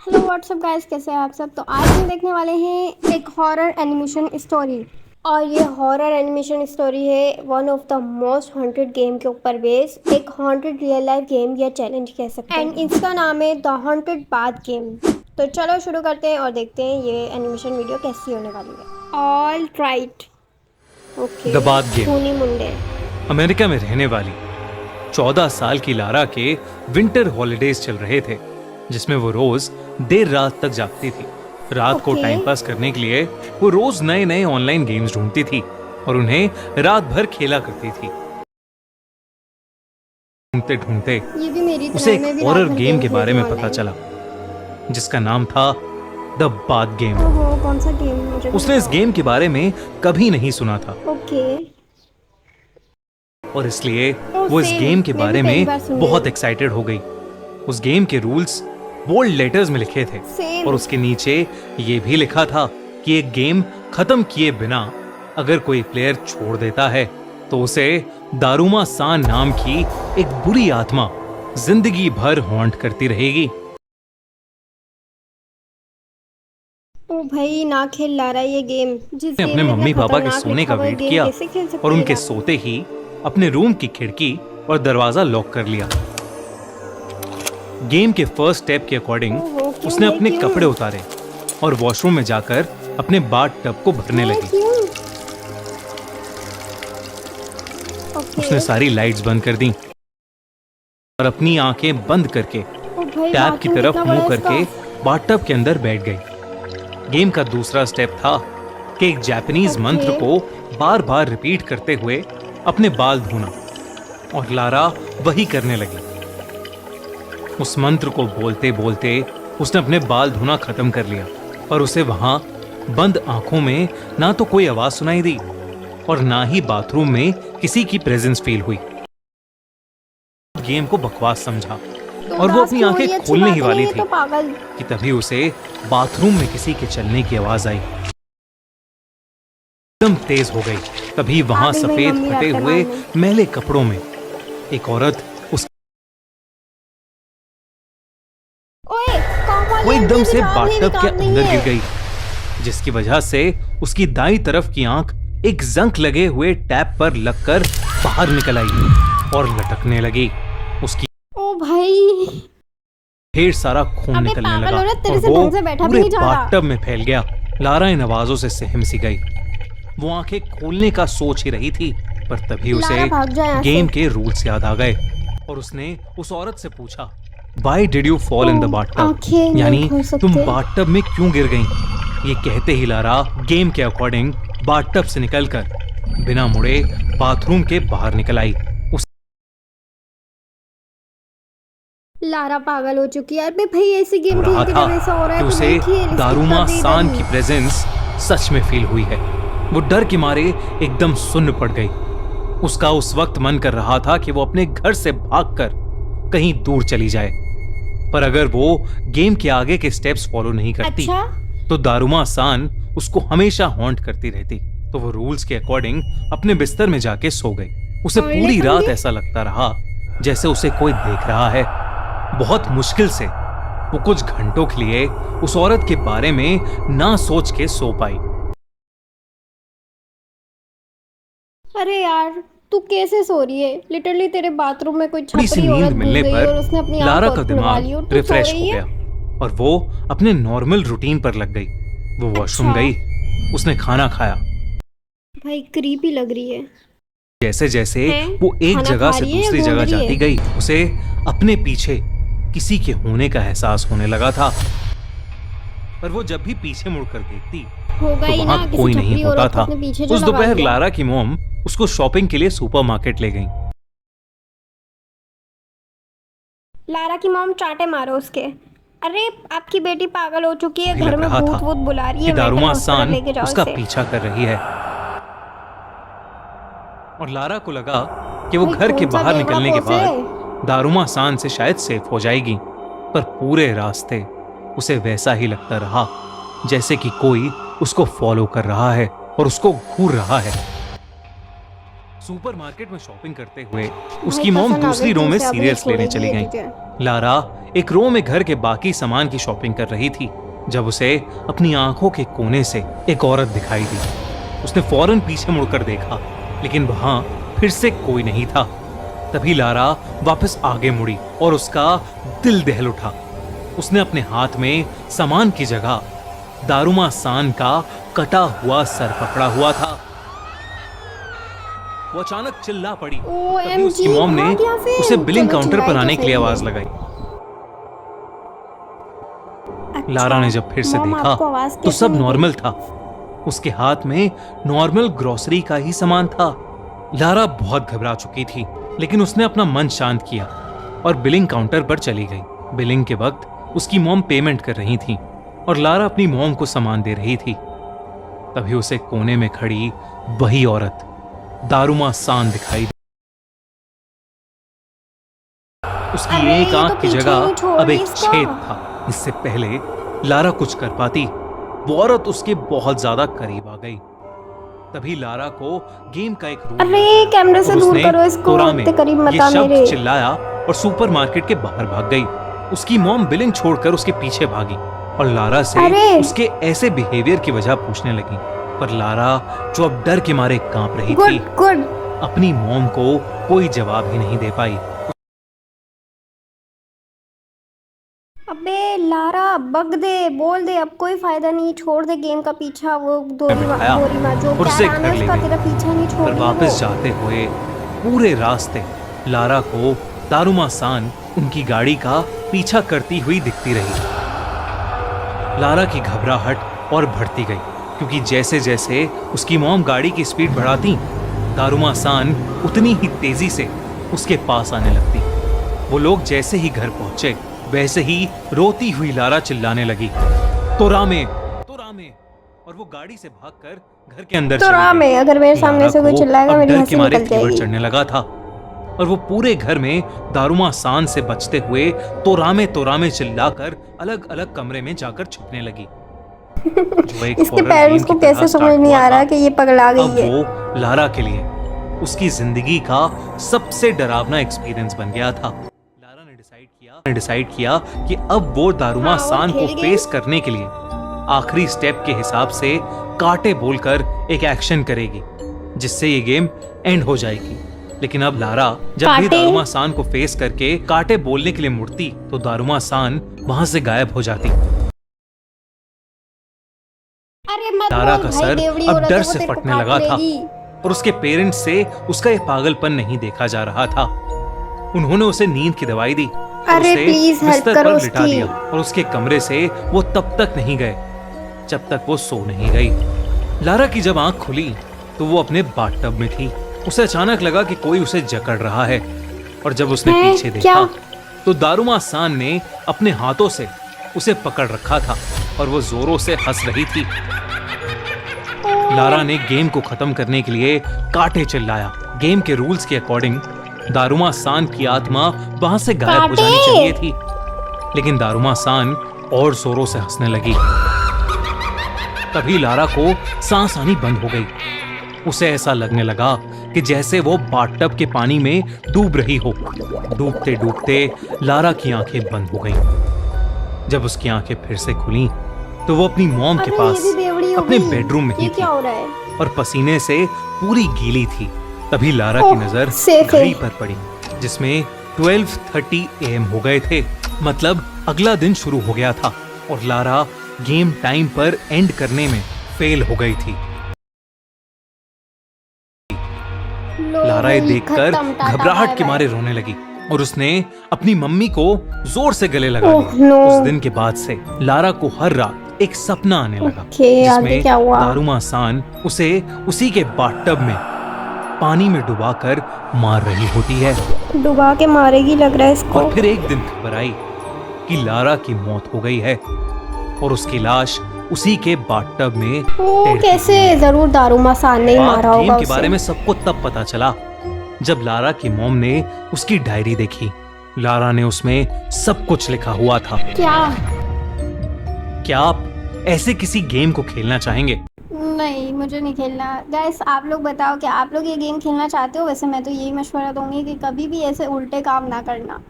Hello what's up guys, कैसे हैं आप सब। तो आज हम देखने वाले हैं एक हॉरर एनिमेशन स्टोरी। और ये हॉरर एनिमेशन स्टोरी है one of the most haunted game के ऊपर बेस्ड एक हॉन्टेड रियल लाइफ गेम या चैलेंज कह सकते हैं। एंड इसका नाम है द हॉन्टेड बाथ गेम। तो चलो शुरू करते हैं और देखते हैं ये एनिमेशन वीडियो कैसी होने वाली है। All right, okay. The bath game खूनी मुंडे। अमेरिका में रहने वाली 14 साल की लारा के विंटर हॉलिडेज चल रहे थे, जिसमें वो रोज देर रात तक जागती थी। रात को Okay. टाइम पास करने के लिए वो रोज नए नए ऑनलाइन गेम्स ढूंढती थी और उन्हें रात भर खेला करती थी। ढूंढते ढूंढते ये भी मेरी तरह, उसे मैं एक भी हॉरर रात भर गेम के बारे में खेलती पता हूँ चला, जिसका नाम था द बाथ गेम। ओहो, कौन सा गेम? मुझे उसने इस गेम के बारे में कभी नहीं सुना था ओके। और इसलिए ओह, वो इस सेम। गेम के मैं भी बारे पहली में बार सुन रही बहुत हूँ। एक्साइटेड हो गई। उस गेम के रूल्स बोल्ड लेटर्स में लिखे थे सेम। और उसके नीचे ये भी लिखा था कि एक गेम खत्म किए बिना अगर कोई प्लेयर छोड़ देता है तो उसे दारुमा सान नाम की एक बुरी आत्मा जिंदगी भर हॉन्ट करती रहेगी। ओ भाई, ना खेल ला रहा ये गेम। जिस ने गेम अपने में मम्मी इतना पापा के खतरनाक सोने लिखा का हुआ है, वेट गेम किया कैसे खेल सकते और हैं उनके यार? सोते ही अपने रूम की खिड़की और दरवाजा लॉक कर लिया। गेम के फर्स्ट स्टेप के अकॉर्डिंग ओहो, क्यों उसने भाई, अपने क्यों? कपड़े उतारे और वॉशरूम में जाकर अपने बाथ टब को भरने मैं लगी। क्यों? ओके। उसने सारी लाइट्स बंद कर दी और अपनी आंखें बंद करके ओ भाई, टैब की बाथरूम तरफ कितना मुंह बड़ा है करके इसका। बाथटब के अंदर बैठ गई। गेम का दूसरा स्टेप था कि एक जापानीज ओके। मंत्र को बार बार रिपीट करते हुए अपने बाल धोना, और लारा वही करने लगी। उस मंत्र को बोलते बोलते उसने अपने बाल धोना खत्म कर लिया और उसे वहां बंद आंखों में ना तो कोई आवाज सुनाई दी और ना ही बाथरूम में किसी की प्रेजेंस फील हुई। गेम को बकवास समझा तो और वो उदास अपनी क्यों हो रही है? आंखें अच्छी खोलने बात ही नहीं वाली है थी तो पागल। कि तभी उसे बाथरूम में किसी के चलने की आवाज आई। एकदम तेज हो गई। तभी वहां अभी मेरी सफेद मम्मी फटे आते हुए मारने। मैले कपड़ों में एक औरत उस ओए, काम वाली वो एकदम आंटी से निकाल नहीं, बाथटब के निकाल नहीं अंदर है। गिर गई, जिसकी वजह से उसकी दाईं तरफ की आंख एक जंक लगे हुए टैप पर लगकर बाहर निकल आई और लटकने लगी। उसकी ओ भाई, ढेर सारा खून अबे निकलने पागल लगा औरत, तेरे और से वो ढंग से बैठा भी पूरे नहीं जा रहा। बाथटब में फैल गया। लारा इन आवाजों से सहम सी गई। वो आंखें खोलने का सोच ही रही थी, पर तभी उसे लारा, भाग जा यहाँ से। गेम के रूल्स याद आ गए और उसने उस औरत से पूछा, Why did you fall in the bathtub? आंखें नहीं यानी खोल तुम सकते। बाथटब में क्यों गिर गईं? ये कहते ही लारा गेम के अकॉर्डिंग बाथटब से निकलकर बिना मुड़े बाथरूम के बाहर निकल आई। लारा पागल हो चुकी है। अरे भाई, ऐसी गेम खेल रहा के था जब ऐसा हो रहा कि है तो उसे नहीं खेल। दारुमा सान की प्रेजेंस सच में फील हुई है। वो डर के मारे एकदम सुन्न पड़ गई। उसका उस वक्त मन कर रहा था कि वो अपने घर से भागकर कहीं दूर चली जाए, पर अगर वो गेम के आगे के स्टेप्स फॉलो नहीं करती अच्छा, तो दारुमा सान उसको हमेशा हॉन्ट करती रहती। तो वो रूल्स के अकॉर्डिंग अपने बिस्तर में जाके सो गई। उसे और पूरी लेकिन रात ये- ऐसा लगता रहा जैसे उसे कोई देख रहा है। बहुत मुश्किल से वो कुछ घंटों के लिए उस औरत के बारे में ना सोच के सो पाई। अरे यार, तू कैसे सो रही है? लिटरली तेरे बाथरूम में कोई थोड़ी सी छपरी नींद औरत घुस मिलने गई पर और उसने अपनी लारा आंख का खुलवा ली और दिमाग तू सो रिफ्रेश रही हो है। गया और वो अपने नॉर्मल रूटीन पर लग गई। वो वॉशरूम अच्छा। गई, उसने खाना खाया। भाई, क्रीपी लग रही है। जैसे जैसे हैं? वो एक खाना जगह खा से रही है या दूसरी घूम जगह रही जाती है? गई, उसे अपने पीछे किसी के होने का एहसास होने लगा था। पर वो जब भी पीछे मुड़कर देखती होगा तो ही वहां ना, किसी कोई नहीं छपरी होता औरत को था। अपने पीछे जो उस लगा दोपहर दिया। लारा की मॉम उसको शॉपिंग के लिए सुपरमार्केट ले गई। लारा की मॉम चांटे मारो उसके। अरे, आपकी बेटी पागल हो चुकी है, भी घर लग में रहा भूत था वूत बुला रही कि है, मेंटल दारुमा हॉस्पिटल सान लेके जाओ उसका इसे। पीछा कर रही है। और लारा को लगा कि वो भाई, घर के कौन सा बाहर देवड़ा निकलने के पोसे? बाद दारुमा सान से शायद सेफ हो जाएगी, पर पूरे रास्ते उसे वैसा ही लगता रहा जैसे कि कोई उसको फॉलो कर रहा है और उसको घूर रहा है। सुपरमार्केट में शॉपिंग करते हुए उसकी मॉम दूसरी रो में सीरियल्स लेने चली गई। लारा एक रो में घर के बाकी सामान की शॉपिंग कर रही थी जब उसे अपनी आंखों के कोने से एक औरत दिखाई दी। उसने फौरन पीछे मुड़कर देखा, लेकिन वहां फिर से कोई नहीं था। तभी लारा वापस आगे मुड़ी और उसका दिल दहल उठा। उसने अपने हाथ में सामान की जगह दारुमा सान का कटा हुआ सर पकड़ा हुआ था। वो अचानक चिल्ला पड़ी। तभी उसकी मॉम ने उसे बिलिंग काउंटर पर आने के लिए आवाज लगाई। लारा ने जब फिर से देखा तो सब नॉर्मल था। उसके हाथ में नॉर्मल ग्रोसरी का ही सामान था। लारा बहुत घबरा चुकी थी, लेकिन उसने अपना मन शांत किया और बिलिंग काउंटर पर चली गई। बिलिंग के वक्त उसकी मॉम पेमेंट कर रही थी और लारा अपनी मॉम को सामान दे रही थी। तभी उसे कोने में खड़ी वही औरत दारुमा सान दिखाई दी। उसकी एक आंख की जगह अब एक छेद था। इससे पहले लारा कुछ कर पाती, वो औरत उसके बहुत ज्यादा करीब आ गई। तभी लारा को गेम का एक रूल, अरे कैमरे से दूर करो इसको, इतने करीब मत आ मेरे। चिल्लाया और सुपरमार्केट के बाहर भाग गई। उसकी मॉम बिलिंग छोड़कर उसके पीछे भागी और लारा से उसके ऐसे बिहेवियर की वजह पूछने लगी। पर लारा, जो अब डर के मारे कांप रही थी, अपनी मॉम को कोई जवाब ही नहीं दे पाई। अबे लारा, बग दे, बोल दे, अब कोई फायदा नहीं, छोड़ दे गेम का पीछा। वो दोरी माँ जो प्यार है उसका तेरा पीछा नहीं छोड़। पर वापस जाते हुए पूरे रास्ते लारा को दारुमा सान उनकी गाड़ी का पीछा करती हुई दिखती रही। लारा की घबराहट और बढ़ती गई, क्योंकि जैसे जैसे उसकी मॉम गाड़ी की स्पीड बढ़ाती, दारुमा सान उतनी ही तेजी से उसके पास आने लगती। वो लोग जैसे ही घर पहुंचे, वैसे ही रोती हुई लारा चिल्लाने लगी, तोरामे, तोरामे, और वो गाड़ी से भागकर घर के अंदर चली गई। अगर मेरे सामने से कोई चिल्लाएगा मेरी हंसी निकल जाएगी। चढ़ने लगा था और वो पूरे घर में दारुमा सान से बचते हुए तोरामे तोरामे चिल्लाकर अलग अलग कमरे में जाकर छुपने लगी। इसके पेरेंट्स को कैसे समझ नहीं आ रहा कि ये पगला गई है। वो लारा के लिए उसकी जिंदगी का सबसे डरावना एक्सपीरियंस बन गया था। लारा ने डिसाइड किया कि अब वो दारुमा सान को फेस करने के लिए आखिरी स्टेप के हिसाब से काटे बोलकर एक एक्शन करेगी, जिससे ये गेम एंड हो जाएगी। लेकिन अब लारा जब भी दारुमा सान को फेस करके काटे बोलने के लिए मुड़ती, तो दारुमा सान वहां से गायब हो जाती। लारा का सर अब डर से फटने लगा था और उसके पेरेंट्स से उसका ये पागलपन नहीं देखा जा रहा था। उन्होंने उसे नींद की दवाई दी, अरे प्लीज हेल्प करो उसकी। लिटा दिया और उसके कमरे से वो तब तक नहीं गए जब तक वो सो नहीं गई। लारा की जब आंख खुली तो वो अपने बाथटब में थी। उसे अचानक लगा कि कोई उसे जकड़ रहा है, और जब उसने पीछे देखा तो दारुमा सान ने अपने हाथों से उसे पकड़ रखा था और वो जोरों से हंस रही थी। लारा ने गेम को खत्म करने के लिए काटे चिल्लाया। गेम के रूल्स के अकॉर्डिंग दारुमा सान की आत्मा वहां से गायब हो जानी चाहिए थी, लेकिन दारुमा सान और जोरों से हंसने लगी। तभी लारा को सांस आनी बंद हो गई। उसे ऐसा लगने लगा कि जैसे वो बाथटब के पानी में डूब रही हो। डूबते डूबते लारा की आंखें बंद हो गईं। जब उसकी आंखें फिर से खुली तो वो अपनी मॉम के पास अपने बेडरूम में ही थी और पसीने से पूरी गीली थी। तभी लारा की नजर घड़ी पर पड़ी, जिसमें 12:30 AM हो गए थे। मतलब अगला दिन शुरू हो गया था और लारा गेम टाइम पर एंड करने में फेल हो गई थी। लारा ये देखकर घबराहट के मारे रोने लगी और उसने अपनी मम्मी को जोर से गले लगा लिया। उस दिन के बाद से लारा को हर रात एक सपना आने लगा, जिसमें दारुमा सान उसे उसी के बाथटब में पानी में डुबाकर मार रही होती है। डुबा के मारेगी लग रहा है इसको। और फिर एक दिन खबर आई कि लारा की मौत हो गई है और उसकी लाश उसी के बाथटब में कैसे जरूर दारुमा सान ने मारा होगा उसे। के बारे में सबको तब पता चला जब लारा की मॉम ने उसकी डायरी देखी। लारा ने उसमें सब कुछ लिखा हुआ था। क्या आप ऐसे किसी गेम को खेलना चाहेंगे नहीं, मुझे नहीं खेलना। गाइस आप लोग बताओ, क्या आप लोग ये गेम खेलना चाहते हो? वैसे मैं तो यही मशवरा दूंगी कि कभी भी ऐसे उल्टे काम ना करना।